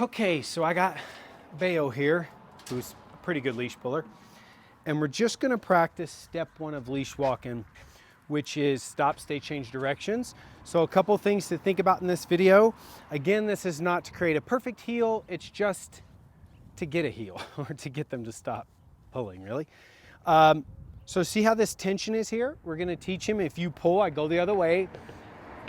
Okay, so I got Bayo here, who's a pretty good leash puller, and we're just gonna practice step one of leash walking, which is stop, stay, change directions. So a couple things to think about in this video. Again, this is not to create a perfect heel, it's just to get a heel or to get them to stop pulling, really. So see how this tension is here? We're gonna teach him, if you pull, I go the other way.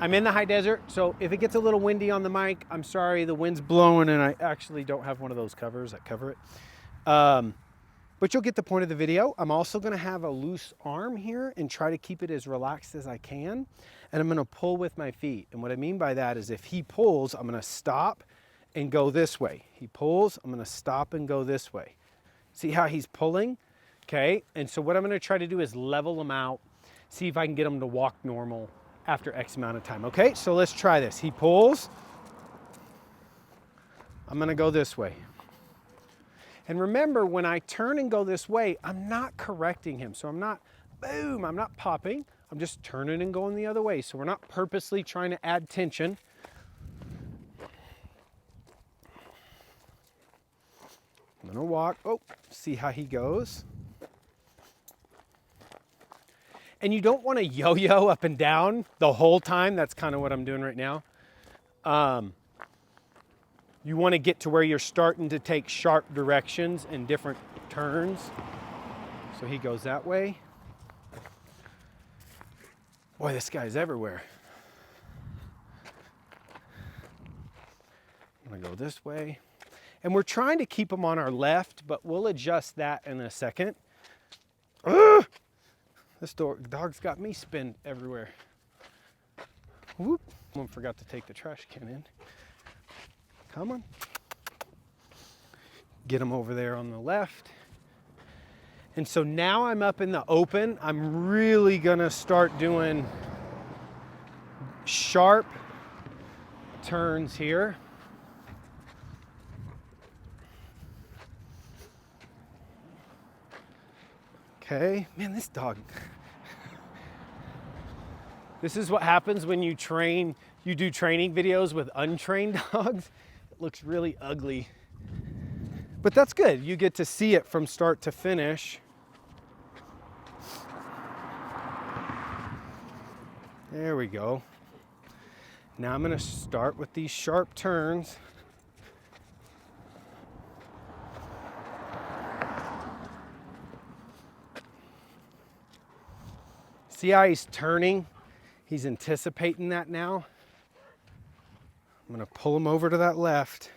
I'm in the high desert, so if it gets a little windy on the mic, I'm sorry, the wind's blowing and I actually don't have one of those covers that cover it. But you'll get the point of the video. I'm also gonna have a loose arm here and try to keep it as relaxed as I can. And I'm gonna pull with my feet. And what I mean by that is if he pulls, I'm gonna stop and go this way. He pulls, I'm gonna stop and go this way. See how he's pulling? Okay, and so what I'm gonna try to do is level him out, see if I can get him to walk normal after X amount of time. Okay, so let's try this. He pulls, I'm gonna go this way. And remember, when I turn and go this way, I'm not correcting him. So I'm not, boom, I'm not popping. I'm just turning and going the other way. So we're not purposely trying to add tension. I'm gonna walk, oh, see how he goes. And you don't want to yo-yo up and down the whole time. That's kind of what I'm doing right now. You want to get to where you're starting to take sharp directions and different turns. So he goes that way. Boy, this guy's everywhere. I'm gonna go this way. And we're trying to keep him on our left, but we'll adjust that in a second. Ugh! This dog's got me spin everywhere. Whoop. Someone forgot to take the trash can in. Come on. Get him over there on the left. And so now I'm up in the open. I'm really gonna start doing sharp turns here. Okay, man, this dog. This is what happens when you do training videos with untrained dogs. It looks really ugly. But that's good. You get to see it from start to finish. There we go. Now I'm gonna start with these sharp turns. See how he's turning? He's anticipating that now. I'm gonna pull him over to that left.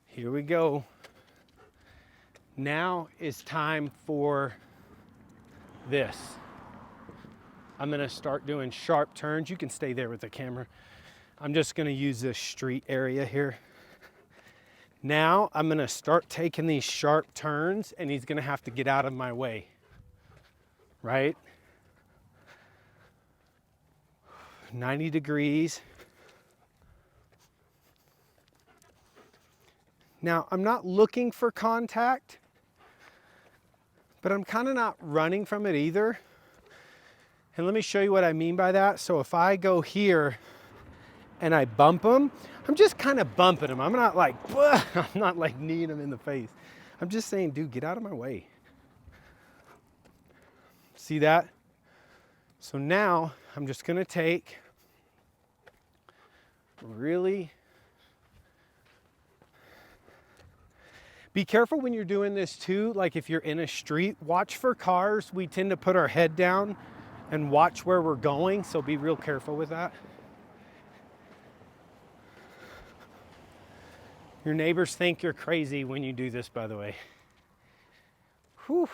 Here we go. Now is time for this. I'm gonna start doing sharp turns. You can stay there with the camera. I'm just gonna use this street area here. Now I'm gonna start taking these sharp turns and he's gonna have to get out of my way. Right? 90 degrees. Now, I'm not looking for contact, but I'm kind of not running from it either. And let me show you what I mean by that. So if I go here and I bump him, I'm just kind of bumping him. I'm not like, I'm not like kneeing him in the face. I'm just saying, dude, get out of my way. See that? So now I'm just gonna take really, be careful when you're doing this too. Like if you're in a street, watch for cars. We tend to put our head down and watch where we're going. So be real careful with that. Your neighbors think you're crazy when you do this, by the way. Whew.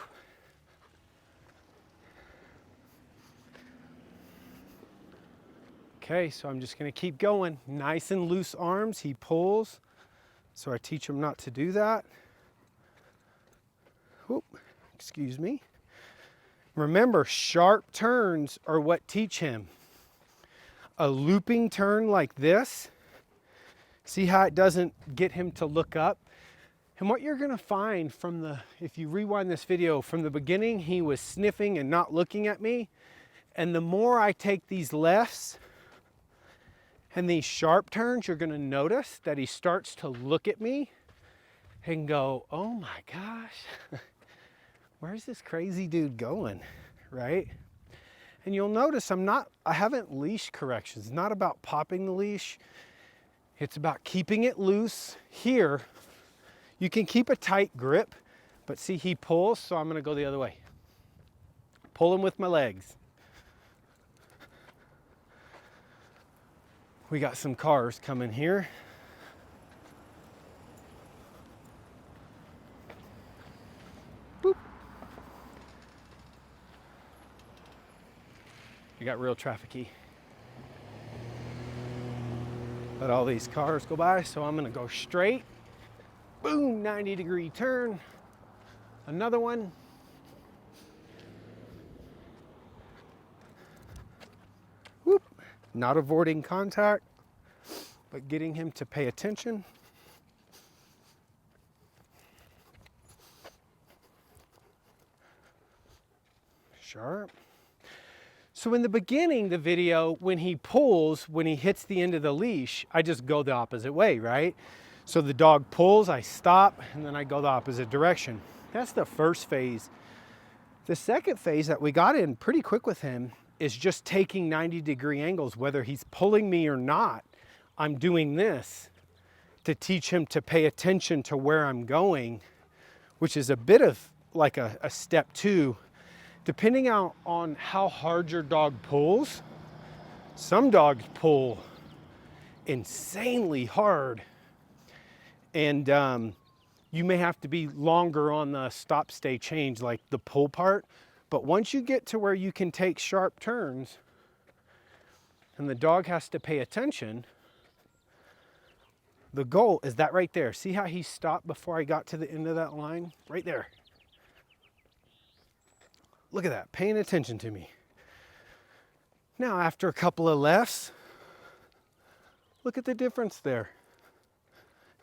Okay, so I'm just gonna keep going. Nice and loose arms, he pulls. So I teach him not to do that. Whoop, excuse me. Remember, sharp turns are what teach him. A looping turn like this, see how it doesn't get him to look up? And what you're gonna find if you rewind this video, from the beginning, he was sniffing and not looking at me. And the more I take these lefts, And these sharp turns, you're gonna notice that he starts to look at me and go, oh my gosh, where's this crazy dude going, right? And you'll notice I haven't leash corrections. It's not about popping the leash. It's about keeping it loose. Here, you can keep a tight grip, but see, he pulls, so I'm gonna go the other way. Pull him with my legs. We got some cars coming here. Boop. You got real trafficy. Let all these cars go by, so I'm gonna go straight. Boom, 90-degree turn. Another one. Whoop. Not avoiding contact, but getting him to pay attention. Sharp. So in the beginning, the video, when he pulls, when he hits the end of the leash, I just go the opposite way, right? So the dog pulls, I stop, and then I go the opposite direction. That's the first phase. The second phase that we got in pretty quick with him is just taking 90-degree angles, whether he's pulling me or not. I'm doing this to teach him to pay attention to where I'm going, which is a bit of like a step two. Depending on how hard your dog pulls, some dogs pull insanely hard, and you may have to be longer on the stop, stay, change, like the pull part. But once you get to where you can take sharp turns and the dog has to pay attention, the goal is that right there. See how he stopped before I got to the end of that line? Right there. Look at that, paying attention to me. Now, after a couple of lefts, look at the difference there.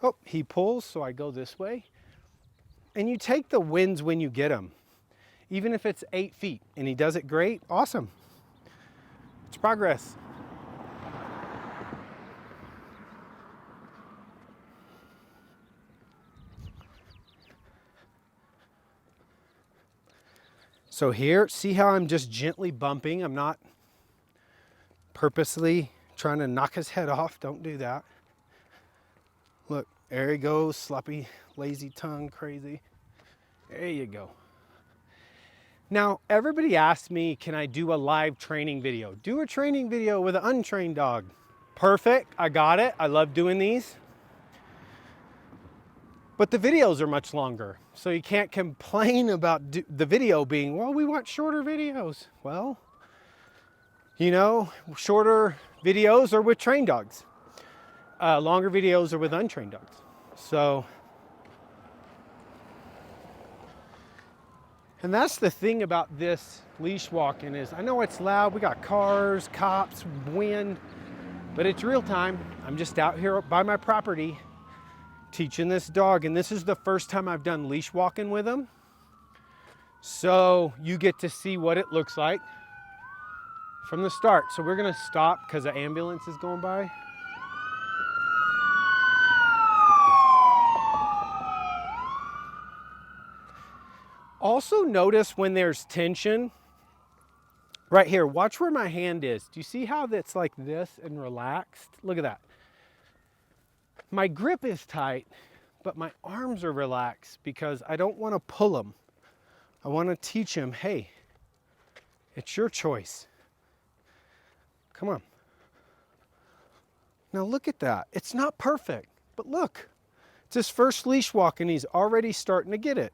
Oh, he pulls, so I go this way. And you take the wins when you get them. Even if it's 8 feet and he does it great, awesome. It's progress. So here, see how I'm just gently bumping? I'm not purposely trying to knock his head off. Don't do that. Look, there he goes, sloppy, lazy tongue, crazy. There you go. Now, everybody asks me, can I do a live training video? Do a training video with an untrained dog. Perfect, I got it. I love doing these. But the videos are much longer. So you can't complain about the video being, well, we want shorter videos. Well, you know, shorter videos are with trained dogs. Longer videos are with untrained dogs. So, and that's the thing about this leash walking is, I know it's loud, we got cars, cops, wind, but it's real time. I'm just out here by my property teaching this dog, and this is the first time I've done leash walking with him. So you get to see what it looks like from the start. So we're gonna stop because the ambulance is going by. Also notice when there's tension, right here, watch where my hand is. Do you see how that's like this and relaxed? Look at that. My grip is tight, but my arms are relaxed because I don't want to pull them. I want to teach him, hey, it's your choice. Come on. Now look at that. It's not perfect, but look. It's his first leash walk and he's already starting to get it.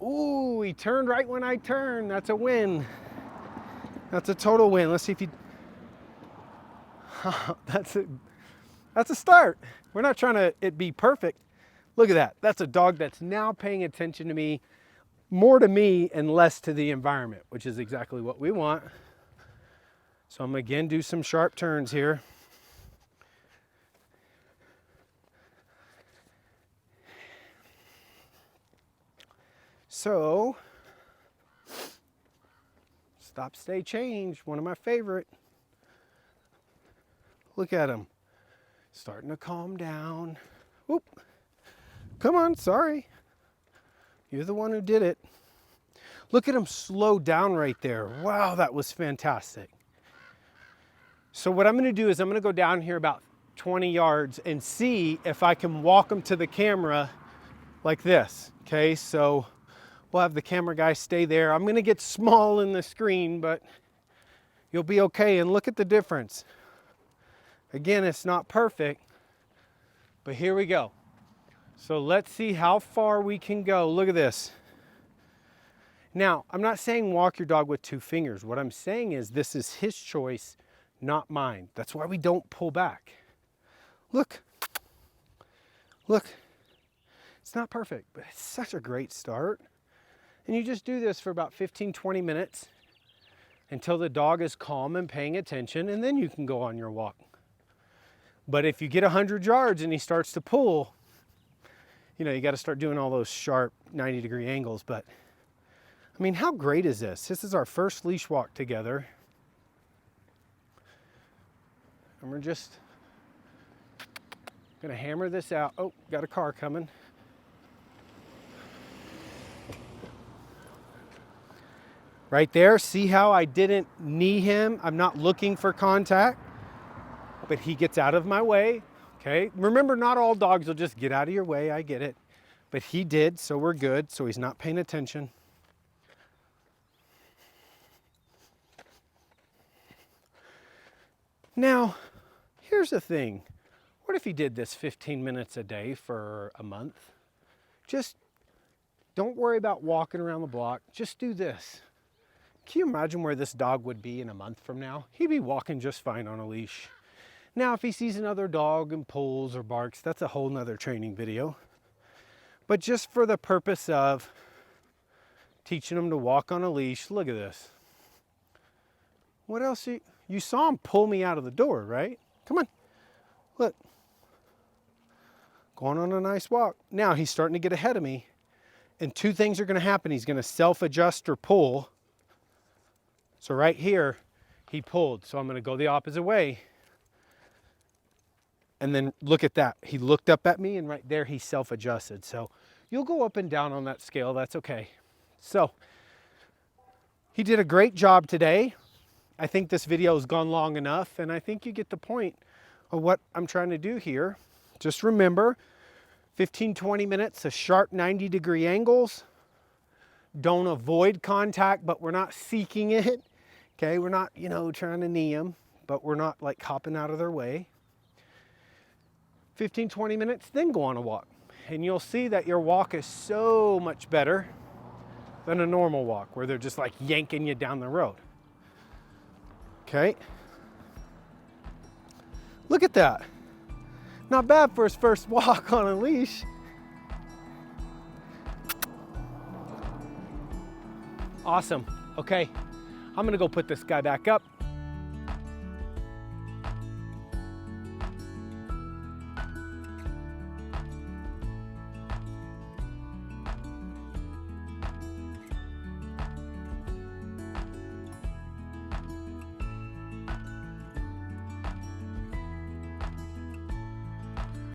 Ooh, he turned right when I turned. That's a win. That's a total win. Let's see if he... That's a start. We're not trying to it be perfect. Look at that. That's a dog that's now paying attention to me, more to me and less to the environment, which is exactly what we want. So I'm gonna again do some sharp turns here. So, stop, stay, change, one of my favorite. Look at him. Starting to calm down. Whoop. Come on, sorry. You're the one who did it. Look at him slow down right there. Wow, that was fantastic. So what I'm gonna do is I'm gonna go down here about 20 yards and see if I can walk him to the camera like this, okay? So we'll have the camera guy stay there. I'm gonna get small in the screen, but you'll be okay. And look at the difference. Again, it's not perfect, but here we go. So let's see how far we can go. Look at this. Now, I'm not saying walk your dog with 2 fingers. What I'm saying is this is his choice, not mine. That's why we don't pull back. Look, look. It's not perfect, but it's such a great start. And you just do this for about 15, 20 minutes until the dog is calm and paying attention, and then you can go on your walk. But if you get 100 yards and he starts to pull, you know, you got to start doing all those sharp 90-degree angles. But I mean, how great is this? This is our first leash walk together. And we're just gonna hammer this out. Oh, got a car coming. Right there, see how I didn't knee him? I'm not looking for contact, but he gets out of my way, okay? Remember, not all dogs will just get out of your way, I get it. But he did, so we're good, so he's not paying attention. Now, here's the thing. What if he did this 15 minutes a day for a month? Just don't worry about walking around the block. Just do this. Can you imagine where this dog would be in a month from now? He'd be walking just fine on a leash. Now, if he sees another dog and pulls or barks, that's a whole nother training video. But just for the purpose of teaching him to walk on a leash, look at this. What else? You saw him pull me out of the door, right? Come on, look. Going on a nice walk. Now he's starting to get ahead of me. And 2 things are gonna happen. He's gonna self-adjust or pull. So right here, he pulled. So I'm gonna go the opposite way. And then look at that. He looked up at me and right there he self-adjusted. So you'll go up and down on that scale, that's okay. So he did a great job today. I think this video has gone long enough and I think you get the point of what I'm trying to do here. Just remember, 15, 20 minutes of sharp 90-degree angles. Don't avoid contact, but we're not seeking it. Okay, we're not, you know, trying to knee them, but we're not like hopping out of their way. 15, 20 minutes, then go on a walk. And you'll see that your walk is so much better than a normal walk where they're just like yanking you down the road. Okay. Look at that. Not bad for his first walk on a leash. Awesome. Okay, I'm gonna go put this guy back up.